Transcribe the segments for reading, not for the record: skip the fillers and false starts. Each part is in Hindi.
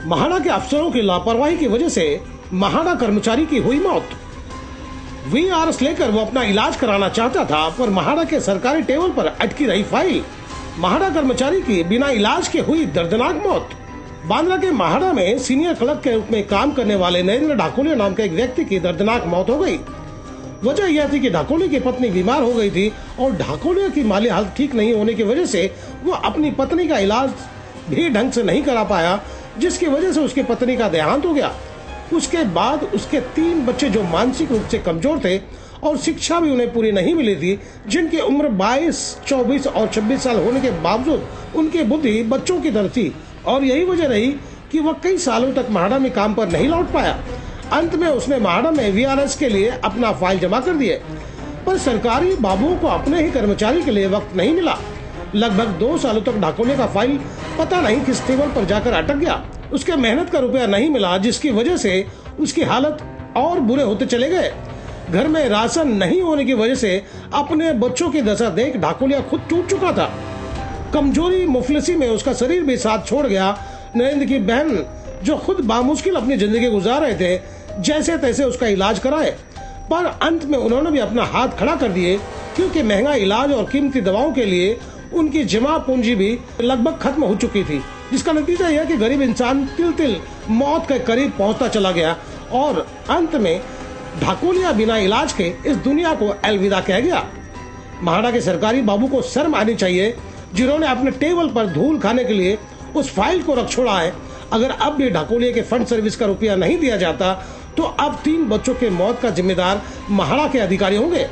महाड़ा के अफसरों की लापरवाही की वजह से महाड़ा कर्मचारी की हुई मौत। वीआरएस लेकर वो अपना इलाज कराना चाहता था, पर महाड़ा के सरकारी टेबल पर अटकी रही फाइल। महाड़ा कर्मचारी की बिना इलाज के हुई दर्दनाक मौत। बांद्रा के महाड़ा में सीनियर क्लर्क के रूप में काम करने वाले नरेंद्र ढाकोलिया नाम के एक व्यक्ति की दर्दनाक मौत हो गई। वजह यह थी कि ढाकोलिया की पत्नी बीमार हो गई थी और ढाकोलिया की माली हालत ठीक नहीं होने की वजह से वो अपनी पत्नी का इलाज भी ढंग से नहीं करा पाया, जिसकी वजह से उसकी पत्नी का देहांत हो गया। उसके बाद उसके 3 बच्चे जो मानसिक रूप से कमजोर थे और शिक्षा भी उन्हें पूरी नहीं मिली थी, जिनकी उम्र 22, 24 और 26 साल होने के बावजूद उनकी बुद्धि बच्चों की तरह थी और यही वजह रही कि वह कई सालों तक महाड़ा में काम पर नहीं लौट पाया। अंत में उसने महाड़ा में वीआरएस के लिए अपना फाइल जमा कर दिए, पर सरकारी बाबुओं को अपने ही कर्मचारी के लिए वक्त नहीं मिला। लगभग 2 सालों तक ढाकोलिया का फाइल पता नहीं किस टेबल पर जाकर अटक गया। उसके मेहनत का रुपया नहीं मिला, जिसकी वजह से उसकी हालत और बुरे होते चले गए। घर में राशन नहीं होने की वजह से अपने बच्चों की दशा देख ढाकोलिया खुद टूट चुका था। कमजोरी मुफलिसी में उसका शरीर भी साथ छोड़ गया। नरेंद्र की बहन जो खुद बामुश्किल अपनी जिंदगी गुजार रहे थे, जैसे तैसे उसका इलाज कराए, पर अंत में उन्होंने भी अपना हाथ खड़ा कर दिए, क्योंकि महंगा इलाज और कीमती दवाओं के लिए उनकी जमा पूंजी भी लगभग खत्म हो चुकी थी, जिसका नतीजा यह कि गरीब इंसान तिल तिल मौत के करीब पहुंचता चला गया और अंत में ढाकोलिया बिना इलाज के इस दुनिया को अलविदा कह गया। महाड़ा के सरकारी बाबू को शर्म आनी चाहिए, जिन्होंने अपने टेबल पर धूल खाने के लिए उस फाइल को रख छोड़ा है। अगर अब भी ढाकोलिया के फंड सर्विस का रुपया नहीं दिया जाता तो अब 3 बच्चों के मौत का जिम्मेदार महाड़ा के अधिकारी होंगे।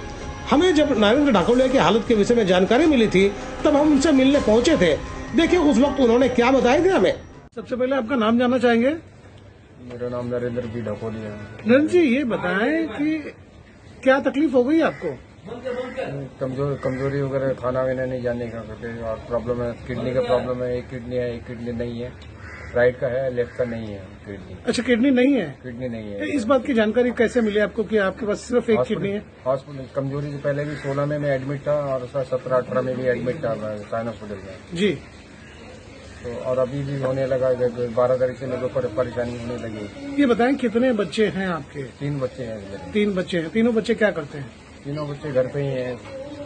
हमें जब नरेंद्र ढाकोलिया की हालत के विषय में जानकारी मिली थी, तब हम उनसे मिलने पहुंचे थे। देखिए उस वक्त उन्होंने क्या बताया था हमें। सबसे पहले आपका नाम जानना चाहेंगे। मेरा नाम नरेंद्र बी ढाकोलिया है। नरेंद्र जी, ये बताएं कि क्या तकलीफ हो गई आपको? कमजोरी वगैरह, खाना वाना नहीं जाने का प्रॉब्लम है। किडनी का प्रॉब्लम है। एक किडनी है, एक किडनी नहीं है। राइट का है, लेफ्ट का नहीं है किडनी। अच्छा, किडनी नहीं है? किडनी नहीं है। इस बात की जानकारी कैसे मिली आपको कि आपके पास सिर्फ एक किडनी है? हॉस्पिटल कमजोरी से पहले भी 16 में मैं एडमिट था और 17-18 में भी एडमिट था साइन हॉस्पिटल में जी। तो और अभी भी होने लगा। 12 तारीख से मेरे को परेशानी होने लगी। ये बताएं कितने बच्चे हैं आपके? 3 बच्चे हैं मेरे। 3 बच्चे हैं। तीनों बच्चे क्या करते हैं? तीनों बच्चे घर पे ही हैं।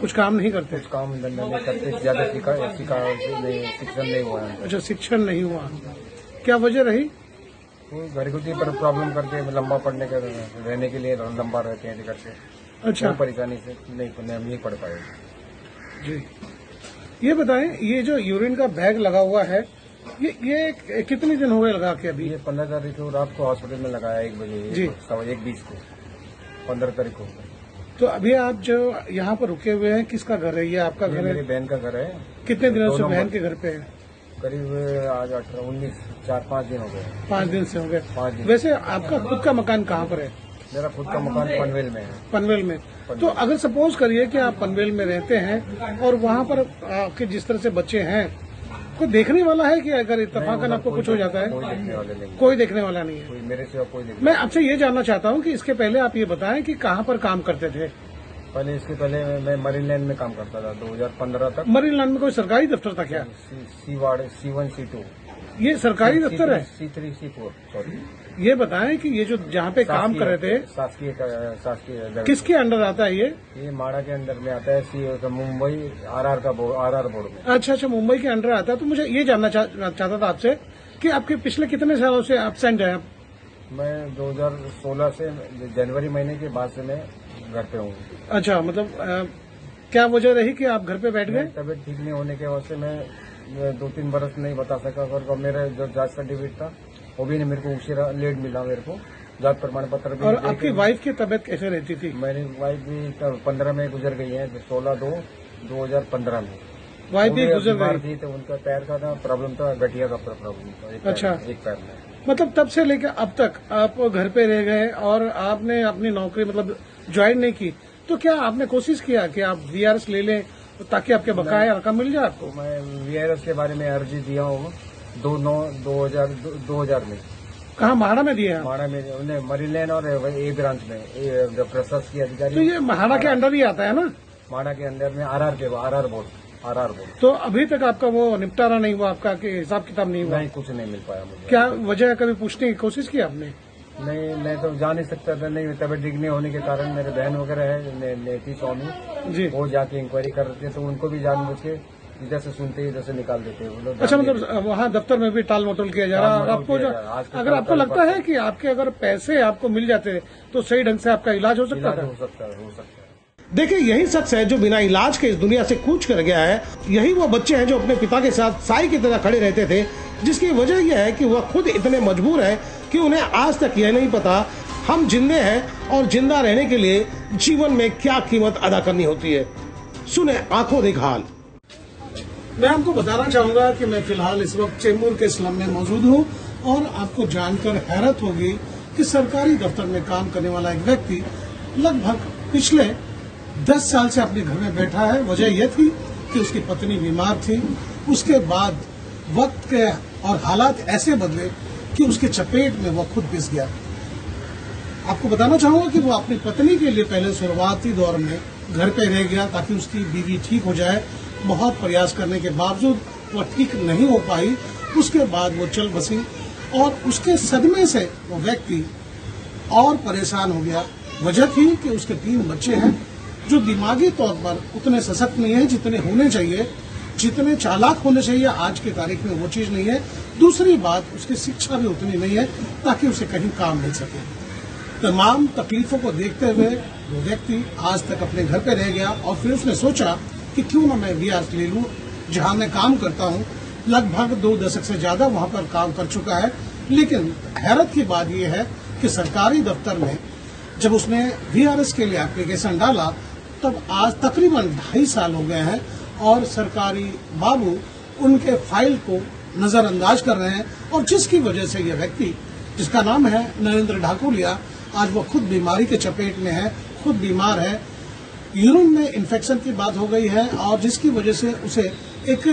कुछ काम नहीं करते? कुछ काम धंधा नहीं करते। ज्यादा शिक्षण नहीं हुआ है। अच्छा, शिक्षण नहीं हुआ। क्या वजह रही? घर को प्रॉब्लम करके लंबा पढ़ने का रहने के लिए लंबा रहते हैं करके। अच्छा, परेशानी से नहीं पढ़ पाए जी। ये बताएं, ये जो यूरिन का बैग लगा हुआ है, ये कितने दिन हो गए लगा के? अभी ये 15 तारीख को रात को हॉस्पिटल में लगाया 1 बजे जी, 1:20 को 15 तारीख को। तो अभी आप जो यहाँ पर रुके हुए हैं, किसका घर है? ये आपका घर है? मेरी बहन का घर है। कितने दिनों से बहन के घर पे है? करीब आज 18-19 4-5 दिन हो गए। 5 दिन से हो गए। 5 दिन। वैसे आपका खुद का मकान कहाँ पर है? मेरा खुद का मकान पनवेल में है। पनवेल में। तो अगर सपोज करिए कि आप पनवेल में रहते हैं और वहाँ पर आपके जिस तरह से बच्चे हैं, कोई देखने वाला है कि अगर इत्तेफाकन आपको कुछ हो जाता है? कोई देखने वाला नहीं। कोई देखने वाला नहीं है। मेरे सिवा कोई देखने। मैं आपसे ये जानना चाहता हूँ कि इसके पहले आप ये बताएं कि कहाँ पर काम करते थे? इसके पहले मैं मरीन लाइन में काम करता था 2015 तक। मरीन लाइन में कोई सरकारी दफ्तर था क्या? सी वार्ड C1 C2। ये सरकारी दफ्तर है? C3 C4 sorry. ये बताएं कि ये जो जहाँ पे काम कर रहे थे, शासकीय किसके अंडर आता है ये? माड़ा के अंदर में आता है। मुंबई RR बोर्ड में। अच्छा, मुंबई के अंडर आता है। तो मुझे ये जानना चाहता था आपसे कि आपके पिछले कितने सालों से एब्सेंट है? मैं 2016 से जनवरी महीने के बाद से मैं घर पे हूँ। अच्छा, मतलब क्या वजह रही कि आप घर पे बैठ गए? तबीयत ठीक नहीं होने के वजह से मैं 2-3 बरस नहीं बता सका। और मेरा जो जांच सर्टिफिकेट था वो भी मेरे को उसी लेट मिला। मेरे को जांच प्रमाण पत्र भी। और आपकी वाइफ की तबीयत कैसे रहती थी? मेरी वाइफ भी 15 में गुजर गई है। 16/2/2015 में वाइफ भी गुजर गई थी। तो उनका पैर का था प्रॉब्लम था, गठिया का प्रॉब्लम था। अच्छा, एक पैर में। मतलब तब से लेकर अब तक आप घर पे रह गए और आपने अपनी नौकरी मतलब ज्वाइन नहीं की, तो क्या आपने कोशिश किया कि आप वीआरएस ले लें ताकि आपके बकाया रकम मिल जाए आपको? मैं वीआरएस के बारे में अर्जी दिया हूँ 2/9/2000 में। कहाँ, महाड़ा में दिए हैं? महाड़ा में उन्हें मरीन लाइन और ए ब्रांच में प्रशासकीय अधिकारी। तो ये महाड़ा के अंडर ही आता है ना? महाड़ा के अंदर में RR बोर्ड। RR बोल। तो अभी तक आपका वो निपटारा नहीं हुआ, आपका कि हिसाब किताब नहीं हुआ? नहीं, कुछ नहीं मिल पाया मुझे। क्या वजह है, कभी पूछने की कोशिश की आपने? नहीं, मैं तो जा नहीं सकता था, नहीं तबियत ठीक नहीं होने के कारण। मेरे बहन वगैरह है नेती स्वामी जी। वो जाके इंक्वायरी कर रहे थे, तो उनको भी जानबूझ के इधर से सुनते ही इधर से निकाल देते हैं वो लोग। अच्छा, मतलब वहाँ दफ्तर में भी टाल मटोल किया जा रहा है। आपको जो अगर आपको लगता है कि आपके अगर पैसे आपको मिल जाते तो सही ढंग से आपका इलाज हो सकता था? हो सकता है। देखिए, यही शख्स है जो बिना इलाज के इस दुनिया से कूच कर गया है। यही वो बच्चे हैं जो अपने पिता के साथ साई की तरह खड़े रहते थे, जिसकी वजह यह है कि वह खुद इतने मजबूर है कि उन्हें आज तक यह नहीं पता हम जिंदे हैं और जिंदा रहने के लिए जीवन में क्या कीमत अदा करनी होती है। सुने आंखों देख हाल। मैं आपको बताना चाहूंगा कि मैं फिलहाल इस वक्त चेंबूर के स्लम में मौजूद हूं और आपको जानकर हैरत होगी कि सरकारी दफ्तर में काम करने वाला एक व्यक्ति लगभग पिछले 10 साल से अपने घर में बैठा है। वजह यह थी कि उसकी पत्नी बीमार थी। उसके बाद वक्त के और हालात ऐसे बदले कि उसके चपेट में वह खुद पिस गया। आपको बताना चाहूंगा कि वो अपनी पत्नी के लिए पहले शुरुआती दौर में घर पे रह गया ताकि उसकी बीवी ठीक हो जाए। बहुत प्रयास करने के बावजूद वह ठीक नहीं हो पाई। उसके बाद वो चल बसी और उसके सदमे से वो व्यक्ति और परेशान हो गया। वजह थी कि उसके 3 बच्चे हैं जो दिमागी तौर पर उतने सशक्त नहीं है जितने होने चाहिए, जितने चालाक होने चाहिए। आज की तारीख में वो चीज नहीं है। दूसरी बात, उसकी शिक्षा भी उतनी नहीं है ताकि उसे कहीं काम मिल सके। तमाम तकलीफों को देखते हुए वो व्यक्ति आज तक अपने घर पे रह गया और फिर उसने सोचा कि क्यों ना मैं VRS ले लूं, जहां मैं काम करता हूं। लगभग 2 दशक से ज्यादा वहां पर काम कर चुका है। लेकिन हैरत की बात यह है कि सरकारी दफ्तर में जब उसने VRS के लिए एप्लीकेशन डाला तब आज तकरीबन 2.5 साल हो गए हैं और सरकारी बाबू उनके फाइल को नजरअंदाज कर रहे हैं। और जिसकी वजह से यह व्यक्ति, जिसका नाम है नरेंद्र ढाकुलिया, आज वो खुद बीमारी के चपेट में है, खुद बीमार है। यूरिन में इन्फेक्शन की बात हो गई है और जिसकी वजह से उसे एक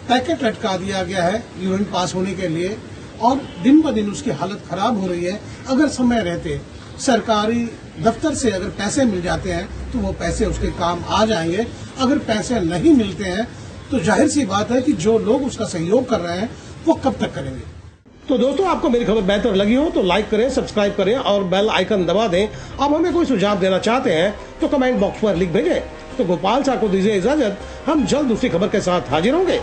पैकेट लटका दिया गया है यूरिन पास होने के लिए और दिन ब दिन उसकी हालत खराब हो रही है। अगर समय रहते सरकारी दफ्तर से अगर पैसे मिल जाते हैं तो वो पैसे उसके काम आ जाएंगे। अगर पैसे नहीं मिलते हैं तो जाहिर सी बात है कि जो लोग उसका सहयोग कर रहे हैं वो कब तक करेंगे। तो दोस्तों, आपको मेरी खबर बेहतर लगी हो तो लाइक करें, सब्सक्राइब करें और बेल आइकन दबा दें। आप हमें कोई सुझाव देना चाहते हैं तो कमेंट बॉक्स पर लिख भेजें। तो गोपाल साहब को दीजिए इजाजत। हम जल्द दूसरी खबर के साथ हाजिर होंगे।